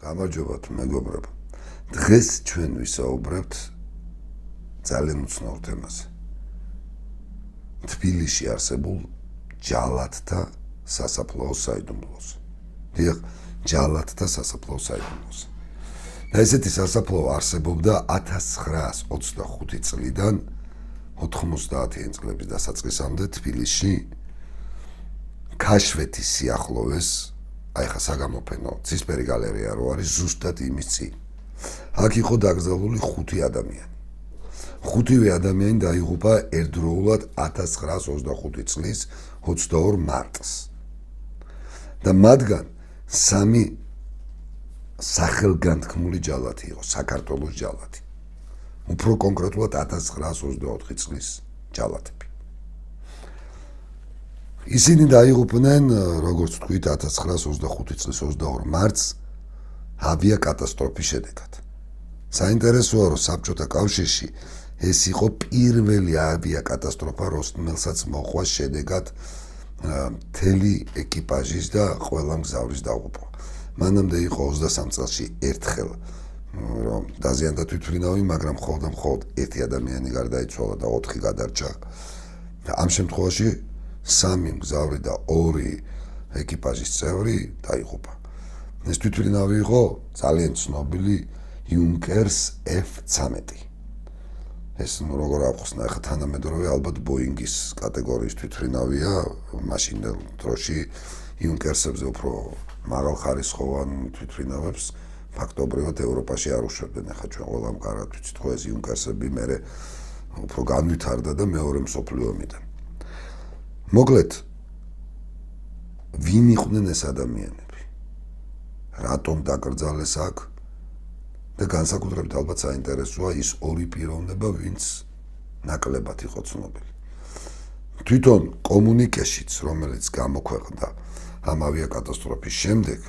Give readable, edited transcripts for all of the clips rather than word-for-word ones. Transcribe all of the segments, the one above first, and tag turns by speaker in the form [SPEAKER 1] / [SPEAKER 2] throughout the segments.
[SPEAKER 1] გამარჯობათ მეგობრებო. დღეს ჩვენ ვისაუბრებთ ძალიან უცნაურ თემაზე. თბილისში არსებულ ჯალათთა სასაფლაოს საიდუმლოზე. დიახ, ჯალათთა სასაფლაოს საიდუმლოზე. და ესეთი სასაფლაო არსებობდა 1925 წლიდან 90-იან წლების დასაწყისამდე თბილისში ქაშვეთის სიახლოვეს, აი ხა საგამოფენო ცისფერი გალერეა რო არის ზუსტად იმის წინ. აქ იყო დაკრძალული 5 ადამიანი. 5-ვე ადამიანი დაიღუპა ერთდროულად 1925 წლის 22 მარტს. და მათგან 3 სახელგანთქმული ჯალათი იყო, საქართველოს ჯალათი. უფრო კონკრეტულად 1924 წლის ჯალათები. ისინი დაიღუპნენ, როგორც თქვით, 1925 წლის 22 მარტს ავიაკატასტროფის შედეგად. საინტერესოა, რომ საბჭოთა კავშირში ეს იყო პირველი ავიაკატასტროფა, რომელსაც მოყვა შედეგად მთელი ეკიპაჟის და ყველა მგზავრის დაღუპვა. მანამდე იყო 23 წელში ერთხელ რომ დაზიანდა თვითმფრინავი, მაგრამ მხოლოდ ერთი ადამიანი გარდაიცვალა და 4 გადარჩა. ამ შემთხვევაში 3 მგზავრი და 2 ეკიპაჟის წევრი დაიღუპა. ეს თვითმფრინავი იყო ძალიან ცნობილი იუნკერს F-13. ეს როგორ აღხსნა, ხა თანამედროვე ალბათ ბოინგის კატეგორიის თვითმფრინავია, მაშინდელ დროში იუნკერსებზე უფრო მაღალხარისხოვან თვითმფრინავებს ფაქტობრივად ევროპაში არ უშვებდნენ. ხა ჩვენ ყველამ კარგად ვიცით, ხო ეს იუნკერსები მერე უფრო განვითარდა და მეორე მსოფლიო ომიდან. მოკლედ, ვინ იყვნენ ეს ადამიანები? რატომ დაკრძალეს აქ? და განსაკუთრებით ალბათ საინტერესოა ის 2 პიროვნება, ვინც ნაკლებად იყო ცნობილი. თვითონ კომუნიკეშიც, რომელიც გამოქვეყნდა ამ ავიაკატასტროფის შემდეგ,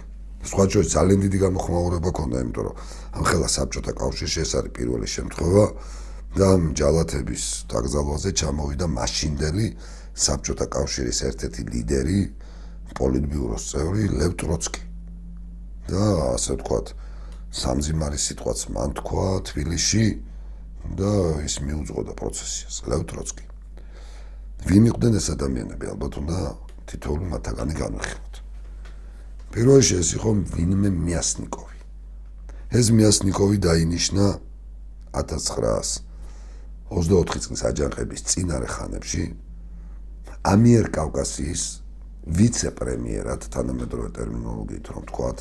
[SPEAKER 1] სხვა შორის ძალიან დიდი გამოხმაურება ჰქონდა, იმიტომ რომ ამხელა საბჭოთა კავშირში ეს არის პირველი შემთხვევა და ამ ჯალათების დაკრძალვაზე ჩამოვიდა მაშინდელი საბჭოთა კავშირის ერთ-ერთი ლიდერი, პოლიტბიუროს წევრი ლევ ტროცკი. და ასე ვთქვათ, სამძიმარი სიტყვაც მან თქვა თბილისში და ის მიუძღოდა პროცესიას, ლევ ტროცკი. ვინ იყვნენ ეს ადამიანები? ალბათ უნდა თითოეული მათგანი განვიხილოთ. პირველ რიგში ეს იყო ვინმე მიასნიკოვი. ეს მიასნიკოვი დაინიშნა 1924 წლის აჯანყების წინარე ხანებში ამიერკავკასიის ვიცე-პრემიერად, თანამედროვე ტერმინოლოგიით რომ ვთქვათ.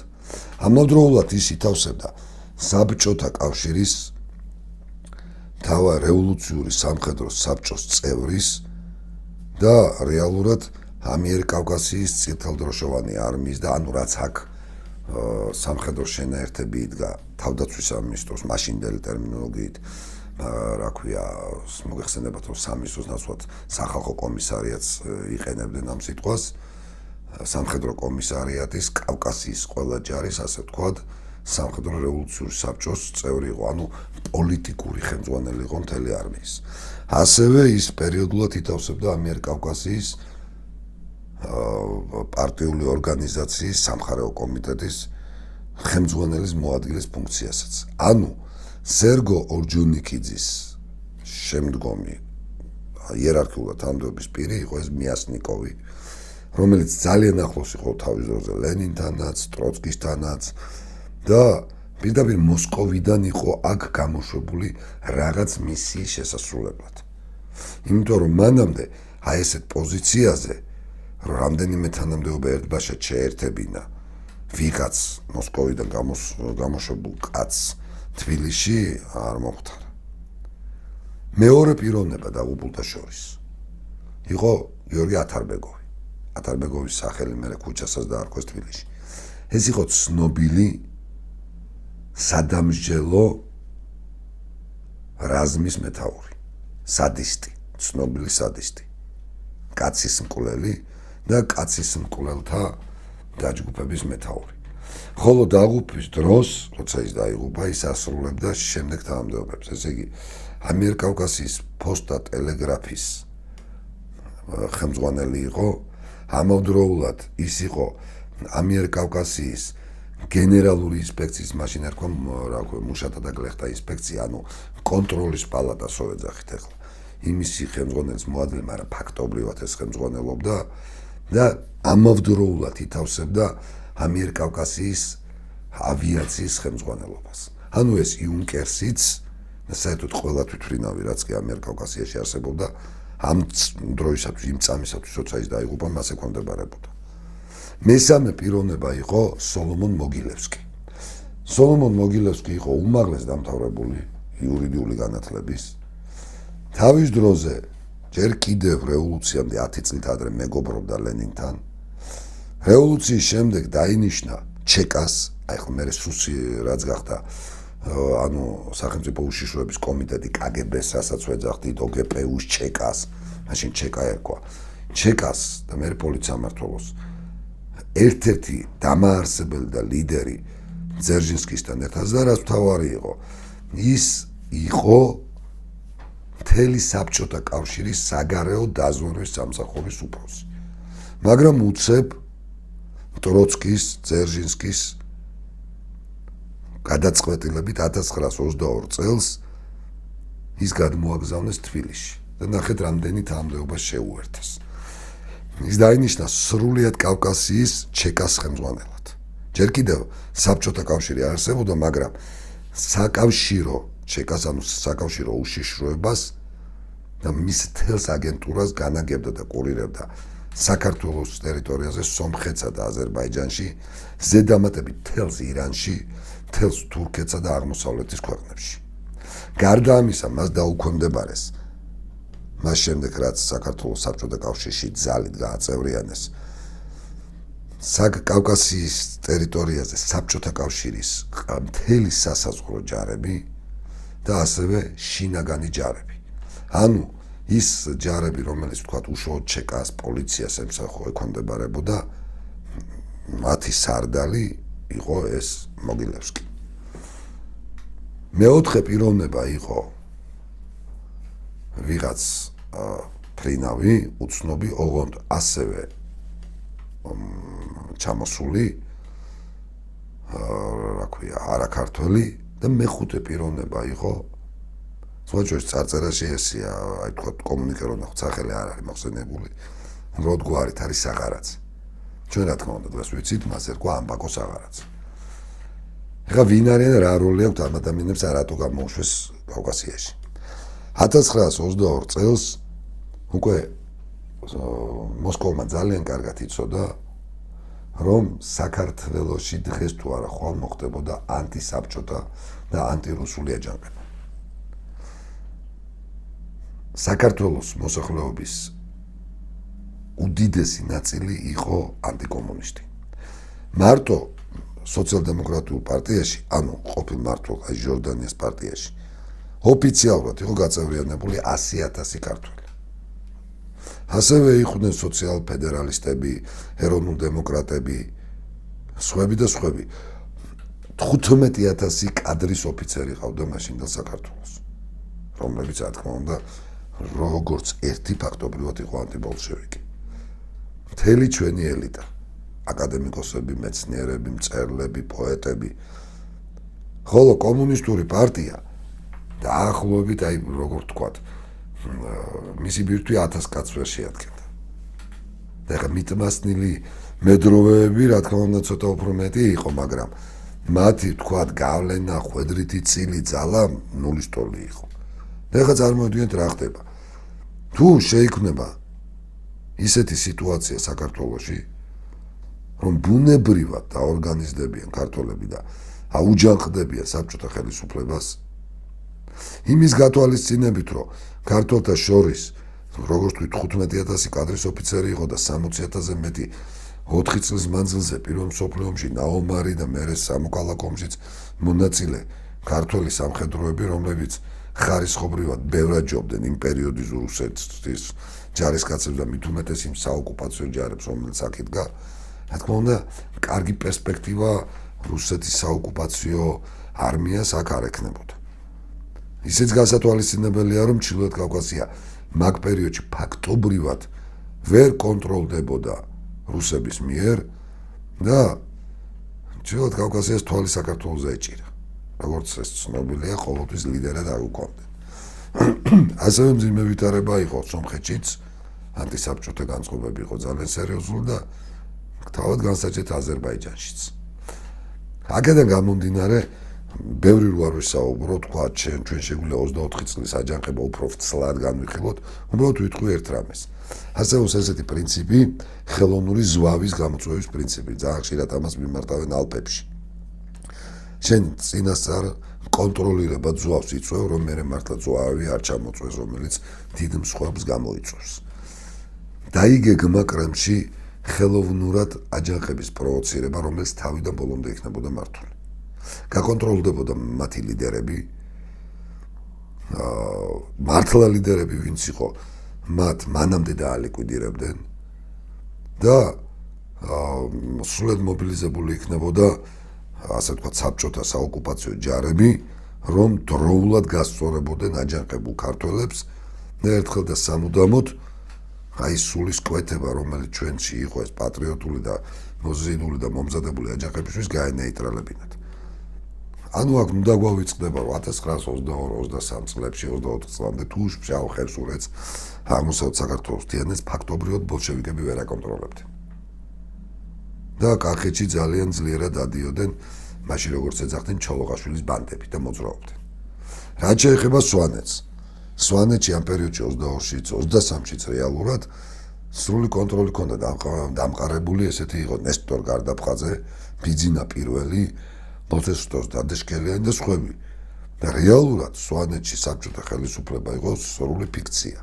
[SPEAKER 1] ამავდროულად ის ითავსებდა საბჭოთა კავშირის მთავარ რევოლუციური სამხედრო საბჭოს წევრის და რეალურად ამიერკავკასიის წითელდროშოვანი არმიის და ანუ რაც აქ სამხედრო შენაერთები იდგა თავდაცვის სამინისტროს მაშინდელი ტერმინოლოგიით, რა ქვია, მოგეხსენებათ რომ სამისოს ნაცვლად სახალხო კომისარიატს იყენებდნენ ამ სიტყვას. სამხედრო კომისარიატის კავკასიის ყველა ჯარის, ასე ვთქვათ, სამხედრო რევოლუციური საბჭოს წევრი იყო, ანუ პოლიტიკური ხელმძღვანელი იყო მთელი არმიის. ასევე ის პერიოდულად ითავსებდა ამიერკავკასიის პარტიული ორგანიზაციის სამხარეო კომიტეტის ხელმძღვანელის მოადგილის ფუნქციასაც. ანუ სერგო ორჯონიკიძის შემდგომი იერარქიულად ამდობის პირი იყო ეს მიასნიკოვი, რომელიც ძალიან ახლოს იყო თავის დროზე ლენინთანაც, ტროცკისთანაც და პირდაპირ მოსკოვიდან იყო აქ გამოშვებული რაღაც მისიის შესასრულებლად. იმიტომ რომ მანამდე აი ესეთ პოზიციაზე რამდენიმე თანამდებობა ერთბაშად შეერთებინა ვიღაც მოსკოვიდან გამოშვებულ კაცს თბილისში არ მომხდარა. მეორე პიროვნება დაღუპულთა შორის იყო გიორგი ათარბეგოვი. ათარბეგოვის სახელი მერე ქუჩასაც დაარქვეს თბილისში. ეს იყო ცნობილი სადამსჯელო რაზმის მეთაური, სადისტი, ცნობილი სადისტი, კაცის მკვლელი და კაცის მკვლელთა დაჯგუფების მეთაური. ხოლო დაღუპვის დროს, როცა ის დაიღუპა, ის ასრულებდა შემდეგ თანამდებობებს. ესე იგი, ამიერკავკასიის ფოსტა ტელეგრაფის ხელმძღვანელი იყო, ამავდროულად ის იყო ამიერკავკასიის გენერალური ინსპექციის მაშინ ერქვა რა ქვია მუშათა და გლეხთა ინსპექცია, ანუ კონტროლის პალატას რო ეძახით ახლა. იმისი ხელმძღვანელის მოადლე, მაგრამ ფაქტობრივად ეს ხელმძღვანელობდა და ამავდროულად ითავსებდა ამიერკავკასიის ავიაციის ხელმძღვანელობას. ანუ ეს იუნკერსიც და საერთოდ ყველა თვითმფრინავი რაც კი ამიერკავკასიაში არსებობდა ამ დროისათვის იმ წამისათვის როცა ის დაიღუპა მას ექვემდებარებოდა. მესამე პიროვნება იყო სოლომონ მოგილევსკი. სოლომონ მოგილევსკი იყო უმაღლეს დამთავრებული იურიდიული განათლების. თავის დროზე ჯერ კიდევ რევოლუციამდე 10 წლით ადრე მეგობრობდა ლენინთან. რევოლუციის შემდეგ დაინიშნა ჩეკას, აი ხო მე სუსი რაც გახდა ანუ სახელმწიფო უშიშროების კომიტეტი KGB-ს, რასაც ვეძახდით OGPU-ს ჩეკას, მაშინ ჩეკა ერქვა. ჩეკას და მე პოლიცია მმართველოს ერთ-ერთი დამაარსებელი და ლიდერი ძერჟინსკისთან ერთად და რაც მთავარი იყო, ის იყო მთელი საბჭოთა კავშირის საგარეო დაზვერვის სამსახურის უფროსი. მაგრამ უცებ ტროცკის, ძერჟინსკის გადაწყვეტილებით 1922 წელს ის გადმოაგზავნეს თბილისში და ნახეთ რამდენი თანამდებობა შეუერთეს. ის დაინიშნა სრულიად კავკასიის ჩეკას ხელმძღვანელად. ჯერ კიდევ საბჭოთა კავშირი არსებობდა, მაგრამ საკავშირო ჩეკას, ანუ საკავშირო უშიშროებას და მის თელს აგენტურას განაგებდა და კურირებდა საქართველოს ტერიტორიაზე, სომხეთსა და აზერბაიჯანში, ზედამატებით თელს ირანში, თელს თურქეთსა და აღმოსავლეთის ქვეყნებში. გარდა ამისა, მას დაუქვემდებარეს მას შემდეგ, რაც საქართველოს საბჭოთა კავშირში ძალით გააწევრიანეს, კავკასიის ტერიტორიაზე საბჭოთა კავშირის მთელი სასაზღვრო ჯარები და ასევე შინაგანი ჯარები. ანუ ის ჯარები, რომელიც ვთქვათ უშუალოდ ჩეკას, პოლიციას ექვემდებარებოდა, მათი სარდალი იყო ეს მოგილევსკი. მეოთხე პიროვნება იყო ვიღაც ფრინავი, უცნობი, ოღონდ ასევე ჩამოსული, რა ქვია, არაქართველი და მეხუთე პიროვნება იყო სხვაჯერს წარწერაში ესია, აი თქვა კომუნიკე ნახოთ, სახელი არ არის მოხსენებული, უბრალოდ გვარით არის საღარაც. ჩვენ რა თქმა უნდა დღეს ვიცით, მას ერქვა ამბაკო საღარაც. ეხლა ვინ არიან, რა როლი აქვს ამ ადამიანებს რატო გამოუშვეს კავკასიაში. 1922 წელს უკვე მოსკოვმა ძალიან კარგად იცოდა, რომ საქართველოში დღეს თუ არა ხვალ მოხდებოდა ანტისაბჭოთა და ანტირუსული აჯანყება. საქართველოს მოსახლეობის უდიდესი ნაწილი იყო ანტიკომუნისტი. მარტო სოციალ-დემოკრატიულ პარტიაში, ანუ ყოფილ მმართველ ჟორდანიას პარტიაში, ოფიციალურად იყო გაწევრიანებული 100,000 ქართველი. ასევე იყვნენ სოციალ-ფედერალისტები, ეროვნულ დემოკრატები, სხვები და სხვები. 15,000 კადრის ოფიცერი ყავდა მაშინდელ საქართველოს, რომლებიც რა თქმა უნდა როგორც ერთი ფაქტობრივად იყო ანტიბოლშევიკი. მთელი ჩვენი ელიტა, აკადემიკოსები, მეცნიერები, მწერლები, პოეტები, ხოლო კომუნისტური პარტია დაახლოებით, აი როგორ ვთქვათ, მისი ბირთვი 1000 კაცს ვერ შეადგენდა. და ეხლა მიტმასნილი მედროვეები, რა თქმა უნდა, ცოტა უფრო მეტი იყო, მაგრამ მათი ვთქვათ გავლენა, ხვედრითი წილი, ძალა ნულის ტოლი იყო. და ეხლა წარმოიდგინეთ რა ხდება. თუ შეიქმნება ისეთი სიტუაცია საქართველოში, რომ ბუნებრივად დაორგანიზდებიან ქართველები და აუჯანყდებიან საბჭოთა ხელისუფლებას, იმის გათვალისწინებით, რომ ქართველთა შორის როგორც თქვით 15,000 კადრის ოფიცერი იყო და 60,000-ზე მეტი 4 წლის მანძილზე პირველ მსოფლიო ომში ნაომარი და მერე სამოქალაქო ომშიც მონაწილე ქართველი სამხედროები, რომლებიც ხარისხობრივად ბევრად ჯობდნენ იმ პერიოდის რუსეთის ჯარისკაცებს და მით უმეტეს იმ საოკუპაციო ჯარებს, რომელიც აქ იდგა, რა თქმა უნდა, კარგი პერსპექტივა რუსეთის საოკუპაციო არმიას აქ არ ექნებოდა. ისიც გასათვალისწინებელია, რომ ჩრდილოეთ კავკასია მაგ პერიოდში ფაქტობრივად ვერ კონტროლდებოდა რუსების მიერ და ჩრდილოეთ კავკასიას თვალი საქართველოზე ეჭირა. როგორც ეს ცნობილია, ყოველთვის ლიდერად არ უქონდნენ. ასევე მძიმე ვითარება იყო სომხეთშიც, ანტისაბჭოთა განწყობები იყო ძალიან სერიოზული და თავად განსაჭეთ აზერბაიჯანშიც. აქედან გამომდინარე, ბევრი რო არ ვისაუბრო, თქვა ჩვენ შეგვიძლია 24 წლის აჯანყება უფრო ფცლად განვიხილოთ, უბრალოდ ვიტყვი ერთ რამეს. ასევე ესეთი პრინციპი, ხელოვნური ზვავის გამოწვევის პრინციპი, ძალიან ხშირად ამას მიმართავენ ალპებში. შენ წინასწარ კონტროლირებად ზვავს იწვევ, რომ მე მართლა ზვავი არ ჩამოწვეს, რომელიც დიდ მსხვერპლს გამოიწვევს. დაიგეგმა კრემლში ხელოვნურად აჯანყების პროვოცირება, რომელიც თავიდან ბოლომდე იქნებოდა მართული. გაკონტროლდებოდა მათი ლიდერები, მართლა ლიდერები ვინც იყო, მათ მანამდე დაალიკვიდირებდნენ და სრულად მობილიზებული იქნებოდა ასე ვთქვათ საბჭოთა საოკუპაციო ჯარები, რომ დროულად გასწორებოდნენ აჯანყებულ ქართველებს და ერთხელ და სამუდამოდ აი სულის კვეთება, რომელიც ჩვენში იყო ეს პატრიოტული და მოზიდული და მომზადებული აჯანყებისთვის გაენეიტრალებინათ. ანუ აქ უნდა გვავიწყდება 1922-23 წლებში 24 წლამდე თუ შავ ხევსურეთს აღმოსავლეთ საქართველოს თიანეთს ფაქტობრივად ბოლშევიკები ვერ აკონტროლებდნენ. და კახეთში ძალიან ძლიერად ადიოდნენ, მაშინ როგორც ეძახდნენ ჩოლოყაშვილის ბანდები და მოძრაობდნენ. რაც შეეხება სვანეთს. სვანეთში ამ პერიოდში 22-შიც, 23-შიც რეალურად სრული კონტროლი ჰქონდა დამყარებული, ესეთი იყო ნესტორ გარდაფხაძე, ბიძინა პირველი, მოცესტოს დადაშკელიანი და სხვები. და რეალურად სვანეთში საბჭოთა ხელისუფლება იყო სრული ფიქცია,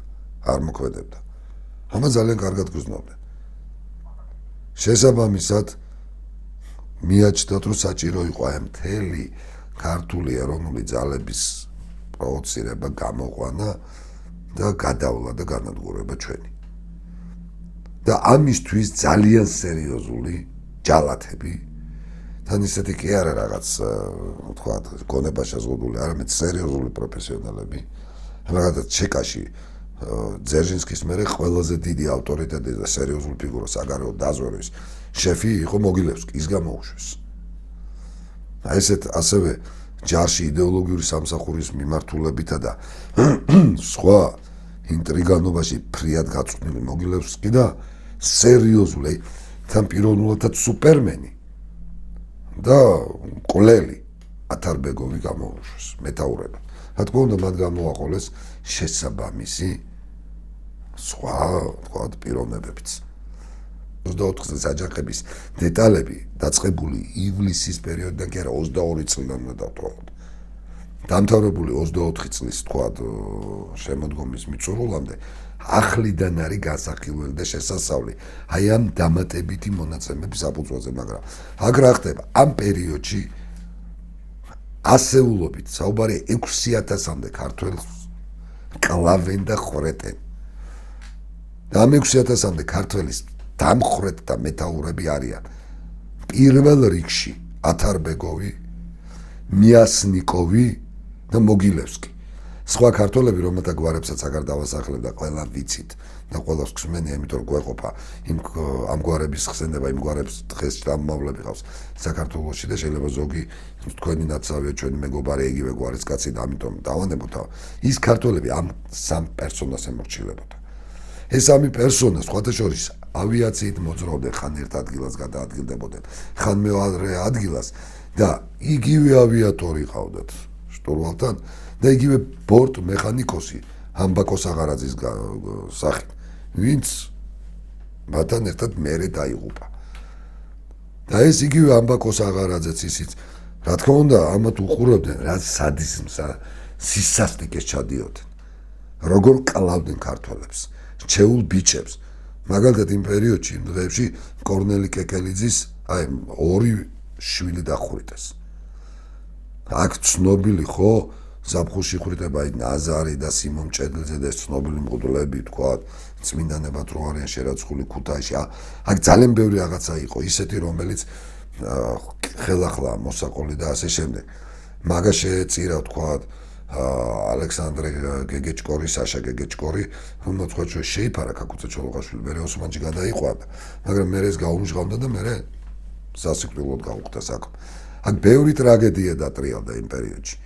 [SPEAKER 1] არ მოქმედებდა. ამას ძალიან კარგად გრძნობდნენ. შესაბამისად მიაჩნდათ, რომ საჭირო იყო აი მთელი ქართული ეროვნული ძალების პროვოცირება, გამოყვანა და გადავლა და განადგურება ჩვენი. და ამისთვის ძალიან სერიოზული ჯალათები, თან ისეთი კი არა რაღაც ვთქვათ, გონება შეზღუდული, არამედ სერიოზული პროფესიონალები, მაგალითად ჩეკაში ძერჟინსკის მერე ყველაზე დიდი ავტორიტეტი და სერიოზული ფიგურა საგარეო დაზვერვის შეფი იყო მოგილევსკი, ის გამოუშვეს. აი ესეთ ასევე ჯარში იდეოლოგიური სამსახურის მიმართულებითა და სხვა ინტრიგანობაში ფრიად გაწვნილი მოგილევსკი და სერიოზული თან პიროვნულადაც სუპერმენი და კვლელი ათარბეგოვი გამოუშვეს მეთაურება. რა თქმა უნდა, მათ გამოაყოლეს შესაბამისი სხვა ვთქვათ პიროვნებებიც. 24 წლის აჯანყების დეტალები დაწყებული ივლისის პერიოდიდან კი არა 22 წლიდან უნდა დავთვალოთ. დამთავრებული 24 წლის ვთქვათ შემოდგომის მიწურულამდე ახლიდან არის გასახილველი და შესასწავლი აი ამ დამატებითი მონაცემების აფუძვაზე, მაგრამ აქ რა ხდება? ამ პერიოდში ასეულობით საუბარი 6000-მდე ქართველს კლავენ და ხვრეტენ. და ამ 6000-მდე ქართველის დამხრეტ და მეთაურები არიან პირველ რიგში ათარბეგოვი, მიასნიკოვი და მოგილევსკი. სხვა ქართველები, რომელთა გვარებსაც აღარ დავასახლებ და ყველა ვიცით და ყველას გსმენია, იმიტომ რომ გვეყოფა ამ გვარების ხსენება, იმ გვარებს დღეს შთამომავლები ყავს საქართველოში და შეიძლება ზოგი თქვენი ნაცავია, ჩვენი მეგობარი იგივე გვარის კაცი და ამიტომ დავანებოთ. ის ქართველები ამ სამ პერსონას ემორჩილებოდა. ეს სამი პერსონა სხვათა შორის ავიაციით მოძრაობდნენ, ხან ერთ ადგილას გადაადგილდებოდნენ, ხან მეორე ადგილას და იგივე ავიატორი ყავდათ შტურვალთან და იგივე ბორტ მექანიკოსი ამბაკოს აღარაძის სახით, ვინც მათთან ერთად მერე დაიღუპა. და ეს იგივე ამბაკოს აღარაძეც ისიც, რა თქმა უნდა, ამათ უყურებდნენ, რა სადიზმს, სისასტიკეს ჩადიოდნენ. როგორ კლავდნენ ქართველებს, რჩეულ ბიჭებს. მაგალითად იმ პერიოდში, იმ დღეებში კორნელი კეკელიძის აი ორი შვილი დახვრიტეს. აქ ცნობილი ხო ზაფხულში ხვრიტება აი ნაზარი და სიმონ ჭედლიძე და ცნობილი მღვდლები, თქვათ, წმინდანებად რო არიან შერაცხული ქუთაისში. აქ ძალიან ბევრი რაღაცა იყო, ისეთი რომელიც ხელახლა მოსაყოლი და ასე შემდეგ. მაგას შეეწირა, თქვათ, ალექსანდრე გეგეჭკორი, საშა გეგეჭკორი, რომელსაც ხო შეიფარა ქაკუცა ჩოლოყაშვილი, მერე ოსმანში გადაიყვანა, მაგრამ მერე ეს გაუმჟღავნდა და მერე სასიკვდილოდ გაუხდა საქმე. აქ ბევრი ტრაგედია დატრიალდა იმ პერიოდში.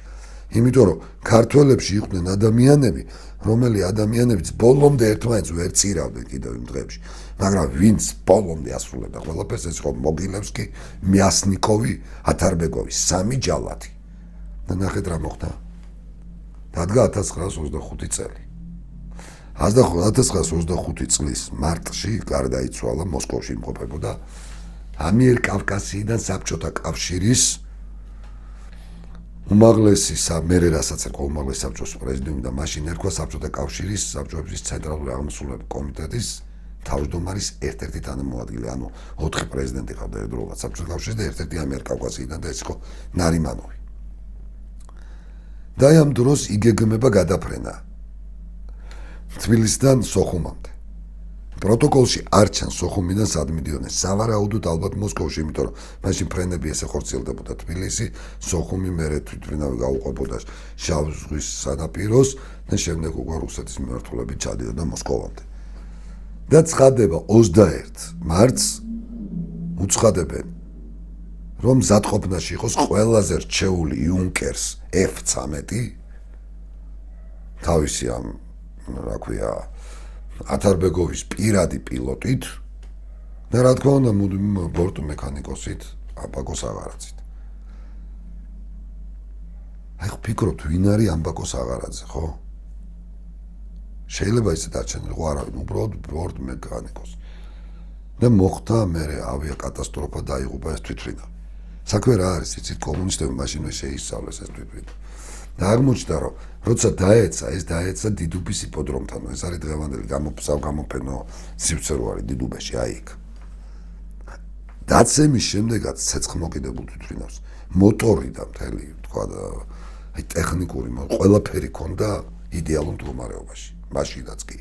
[SPEAKER 1] იმიტომ რომ ქართველებში იყვნენ ადამიანები, ადამიანებიც ბოლომდე ერთმანეთს ვერ წირავდნენ კიდევ იმ დღეებში. მაგრამ ვინც ბოლომდე ასრულებდა ყველაფერს, ეს იყო მოგილევსკი, მიასნიკოვი, ათარბეგოვი, სამი ჯალათი. და ნახეთ რა მოხდა. დადგა 1925 წელი. 1925 წლის მარტში გარდაიცვალა მოსკოვში იმყოფებოდა ამიერკავკასიიდან საბჭოთა კავშირის უმაღლესი მერე რასაც ერქვა უმაღლესი საბჭოს პრეზიდიუმი და მაშინ ერქვა საბჭოთა კავშირის საბჭოების ცენტრალური აღმასრულებელი კომიტეტის თავმჯდომარის ერთ-ერთი თანამოადგილე, ანუ 4 პრეზიდენტი ყავდა ერთდროულად საბჭოთა კავშირის და ერთ-ერთი ამიერკავკასიიდან და ეს იყო ნარიმანოვი. და ამ დროს იგეგმება გადაფრენა თბილისიდან სოხუმამდე. პროტოკოლში არ ჩანს სოხუმიდან სად მიდიოდნენ. სავარაუდოდ ალბათ მოსკოვში, იმიტომ რომ მაშინ ფრენები ესე ხორციელდებოდა თბილისი, სოხუმი მერე თვითმფრინავი გაუყვებოდა შავ ზღვის სანაპიროს და შემდეგ უკვე რუსეთის მიმართულებით ჩადიოდა მოსკოვამდე. და ცხადება 21 მარტს უცხადებენ რომ მზადყოფნაში იყოს ყველაზე რჩეული იუნკერს F-13 თავისი ამ რა ქვია ათარბეგოვის პირადი პილოტით და რა თქმა უნდა ბორტ მექანიკოსით ამბაკოს აღარაძით. აი ვფიქრობთ ვინ არის ამბაკოს აღარაძე, ხო? შეიძლება ისე დარჩენილიყო არავინ, უბრალოდ ბორტ მექანიკოსი. და მოხდა მერე ავიაკატასტროფა დაიღუპა ეს თვითმფრინავი. საქმე რა არის, იცით, კომუნისტები მაშინვე შეისწავლეს ეს თვითმფრინავი. და აღმოჩნდა რომ როცა დაეცა დიდუბის იპოდრომთან, ეს არის დღევანდელი გამოფენო სივრცე რო არის დიდუბეში, აი იქ. დაცემის შემდეგაც ცეცხლმოკიდებულ თვითმფრინავს მოტორი და მთელი თქვა და აი ტექნიკური ყველაფერი ქონდა იდეალურ მდგომარეობაში, მაშინაც კი.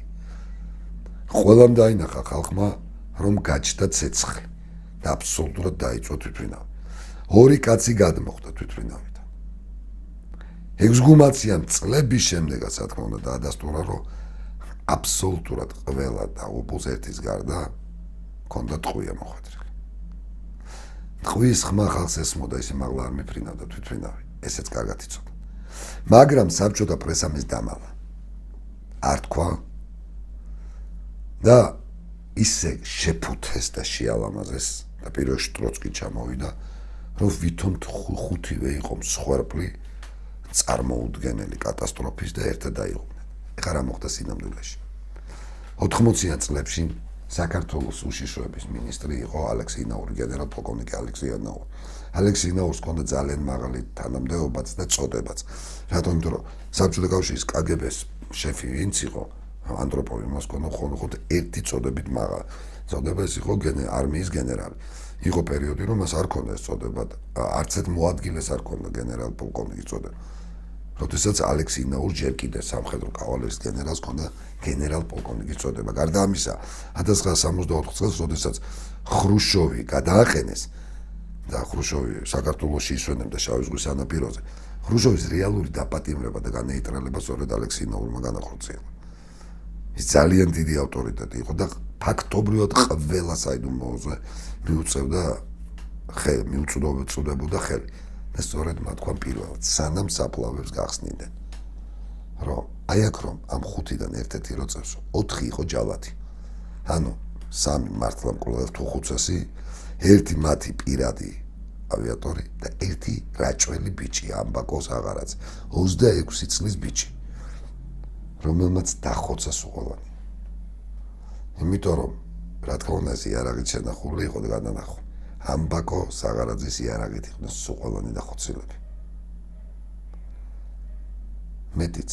[SPEAKER 1] ყველამ დაინახა ხალხმა რომ გაჩნდა ცეცხლი და აბსოლუტურად დაიწვა თვითმფრინავი. 2 კაცი გადმოხდა თვითმფრინავიდან. ექსგუმაციამ წლების შემდეგაც რა თქმა უნდა დაადასტურა რომ აბსოლუტურად ყველა დაღუპულს ერთის გარდა ქონდა ტყვია მოხვედრილი. ტყვის ხმა ხალხს ესმოდა, ისე მაღლა არ მიფრინავდა თვითმფრინავი, ესეც კარგად იცოდა. მაგრამ საბჭოთა პრესამ ეს დამალა. არ თქვა და ისე შეფუთეს და შეალამაზეს და პირველში ტროცკი ჩამოვიდა, რომ ვითომ 5-ვე იყო მსხვერპლი წარმოუდგენელი კატასტროფის და ერთად დაიღუპნენ. ეხლა რა მოხდა სინამდვილეში? 80-იან წლებში საქართველოს უშიშროების მინისტრი იყო ალექსეი ნაური, გენერალ-პოლკოვნიკი ალექსეი ნაური. ალექსეი ნაურს ჰქონდა ძალიან მაღალი თანამდებობაც და წოდებაც. რატომ? იმიტომ რომ საბჭოთა კავშირის კგბ-ს შეფი ვინც იყო, ანდროპოვი მას ჰქონდა მხოლოდ ერთი წოდებით მაღალი. წოდება ეს იყო არმიის გენერალი. იყო პერიოდი რომ მას არ ჰქონდა ეს წოდება, არც ერთ მოადგილეს არ ჰქონდა გენერალ-პოლკოვნიკის წოდება. როდესაც ალექსეი ნაურს ჯერ კიდევ სამხედრო კავალერიის გენერალს ჰქონდა გენერალ-პოლკოვნიკის წოდება. გარდა ამისა, 1964 წელს, როდესაც ხრუშოვი გადააყენეს და ხრუშოვი საქართველოში ისვენებდა შავი ზღვის სანაპიროზე, ხრუშოვის რეალური დაპატიმრება და განეიტრალება სწორედ ალექსეი ნაურმა განახორციელა. ის ძალიან დიდი ავტორიტეტი იყო და ფაქტობრივად ყველა საიდუმლოზე მიუწვდებოდა ხელი. და სწორედ მათ თქვა პირველად, სანამ საფლავებს გახსნიდნენ. რომ აი აქ რომ ამ 5-დან ერთ-ერთი რო წევს, 4 იყო ჯალათი. ანუ 3 მართლა მკვლელ თუ 5-ესი, 1 მათი პირადი ავიატორი და 1 რაჭველი ბიჭი, ამბაკოს აღარაძე, 26 წლის ბიჭი, რომელმაც დახოცა სუყოლანი. იმიტომ რომ რა თქმა უნდა ეს იარაღით შენახული იყო და გადანახო. ამბაკო საღარაძის იარაღით იყვნენ სუყოლანი და ხოცილები. მეტიც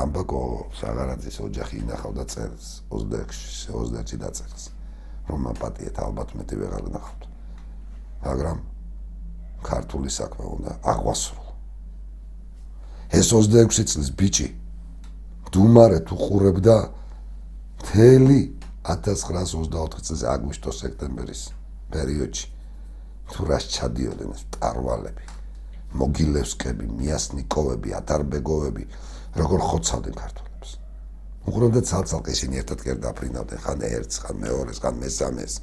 [SPEAKER 1] ამბაკო საღარაძის ოჯახი ინახავდა წერს 26-ში დაწერს, რომ აპატიეთ ალბათ მეტი ვეღარ ნახავთ. მაგრამ ქართული საქმე უნდა აღვასრულო. ეს 26 წლის ბიჭი დუმარეთ უყურებდა მთელი 1924 წლის აგვისტო-სექტემბრის პერიოდში. თუ რას ჩადიოდნენ ეს პარვალები, მოგილევსკები, მიასნიკოვები, ათარბეგოვები, როგორ ხოცავდნენ ქართველებს. უყურებდა ცალ-ცალკე ისინი ერთად კერ დაფრინავდნენ, ხან ერთს, ხან მეორეს, ხან მესამეს.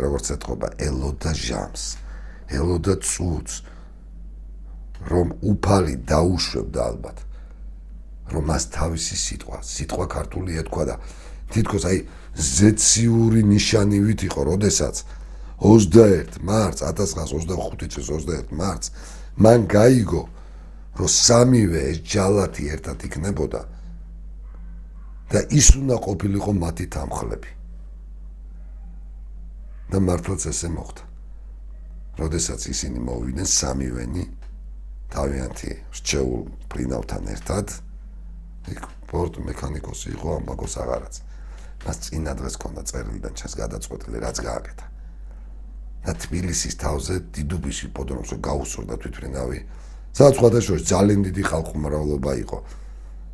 [SPEAKER 1] როგორც ეთყობა ელოდა ჟამს, ელოდა წუთს, რომ უფალი დაუშვებდა ალბათ, რომ მას თავისი სიტყვა ქართული ეთქვა და თითქოს აი ზეციური ნიშანივით იყო, როდესაც 21 მარტს 1925 წლის 21 მარტს მან გაიგო, რომ სამივე ეს ჯალათი ერთად იქნებოდა და ის უნდა ყოფილიყო მათი თამხლები. და მართლაც ესე მოხდა. როდესაც ისინი მოვიდნენ სამივენი თავიანთი რჩეულ პრინავთან ერთად, იქ ბორტ მექანიკოსი იყო ამბაგოს აღარაც. მას წინა დღეს ჰქონდა წერილიდან ჩას გადაწყვეტილი, რაც გააკეთა. და თბილისის თავზე დიდუბის იპოდრომს გაუსწორდა თვითმფრინავი, სადაც სხვადასხვა ძალიან დიდი ხალხმრავლობა იყო.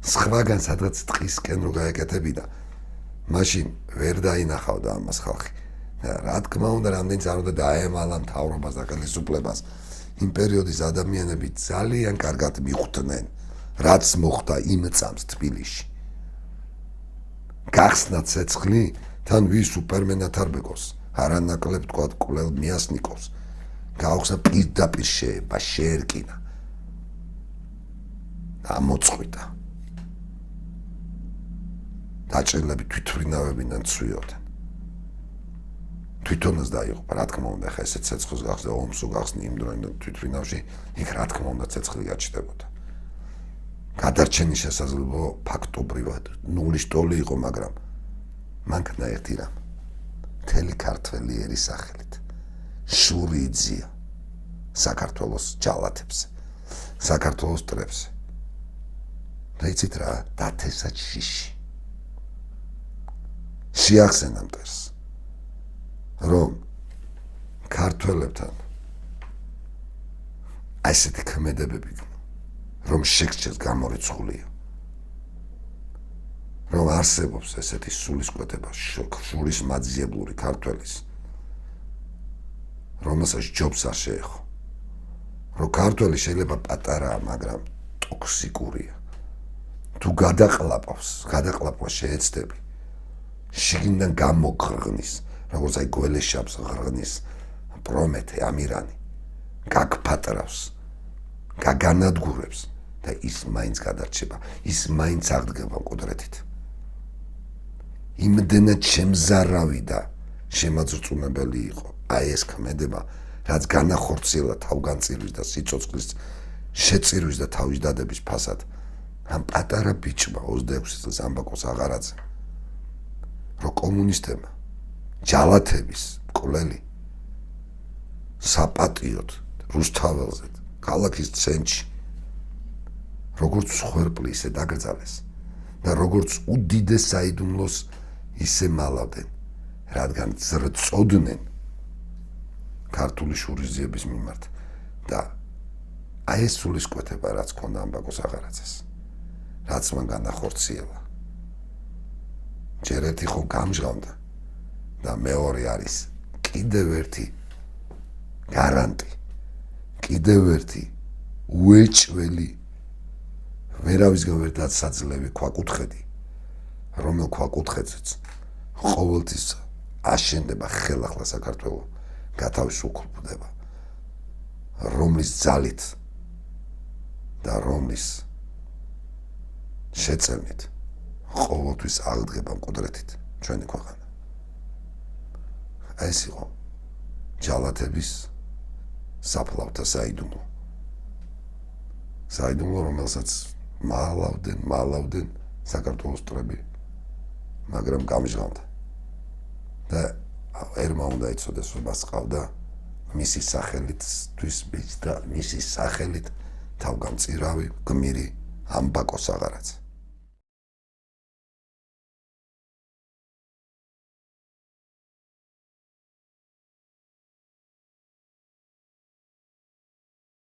[SPEAKER 1] სხვაგან სადღაც ტყისკენ რო გაეკეთებინა, მაშინ ვერ დაინახავდა ამას ხალხი. რა თქმა უნდა, რამდენიც არ უნდა დაემალა მთავრობას და ხელისუფლებას, იმ პერიოდის ადამიანები ძალიან კარგად მიხვდნენ, რაც მოხდა იმ წამს თბილისში. გახსნა ცეცხლი, თან ვის სუპერმენად არ ბეგოს, არანაკლებ თქვა კვლელ მიასნიკოს, გაუხსნა პირდაპირ შეება, შეერკინა და მოწყვიტა. დაჭრილები თვითმფრინავებიდან ცვიოდნენ. თვითონაც დაიღუპა, რა თქმა უნდა, ხა ესე ცეცხლს გახსნა ომსო გახსნი იმ დროიდან თვითმფრინავში, იქ რა თქმა უნდა ცეცხლი გაჩნდებოდა. გადარჩენის შესაძლებლობა ფაქტობრივად ნულის ტოლი იყო, მაგრამ მანქნა ერთი რამ, მთელი ქართველი ერის სახელით შური იძია საქართველოს ჯალათებზე, საქართველოს ტრებზე. და იცით რა, დათესა შიში. შეახსენა მტერს, რომ ქართველებთან ასეთი ქმედებები, რომ შეგჭერს გამორიცხულია, რომ არსებობს ესეთი სულისკვეთება შურის მაძიებლური ქართველის, რომელსაც ჯობს არ შეეხო, რომ ქართველი შეიძლება პატარაა, მაგრამ ტოქსიკურია. თუ გადაყლაპავს შეეცდები, შიგნიდან გამოგღრღნის, როგორც აი გველეშაპს ღრღნის პრომეთე ამირანი, გაგფატრავს, გაგანადგურებს და ის მაინც გადარჩება, ის მაინც აღდგება მკვდრეთით. იმდენად შემზარავი და შემაძრწუნებელი იყო აი ეს ქმედება, რაც განახორციელა თავგანწირვის და სიცოცხლის შეწირვის და თავის დადების ფასად ამ პატარა ბიჭმა 26 წელს ამბაკოს აღარაძე, რომ კომუნისტებმა ჯალათების მკვლელი საპატიოდ რუსთაველზე ქალაქის ცენტრში როგორც სხერპლი ისე დაკრძალეს და როგორც უდიდეს საიდუმლოს ისე მალავდნენ, რადგან ზრწოდნენ ქართული შურისძიების მიმართ და აი ეს სულისკვეთება, რაც ქონდა ამბაკოს აღარაძეს, რაც მან განახორციელა. ჯერ ერთი ხო გამჟღავნდა და მეორე არის კიდევ ერთი გარანტი, კიდევ ერთი უეჭველი, ვერავისგან ვერ დაცაძლევი ქვაკუთხედი, რომელ ქვაკუთხედზეც ყოველთვის აშენდება ხელახლა საქართველო გათავისუფლდება, რომლის ძალით და რომლის შეწევნით ყოველთვის აღდგება მკვდრეთით ჩვენი ქვეყანა. ეს იყო ჯალათების საფლავთა საიდუმლო. საიდუმლო, რომელსაც მალავდნენ საქართველოს ტრები, მაგრამ გამჟღავნდა. და ერმა უნდა იცოდეს, რომ მას ყავდა მისი სახელისთვის და მისი სახელით თავგამწირავი გმირი ამბაკოს აღარაძე.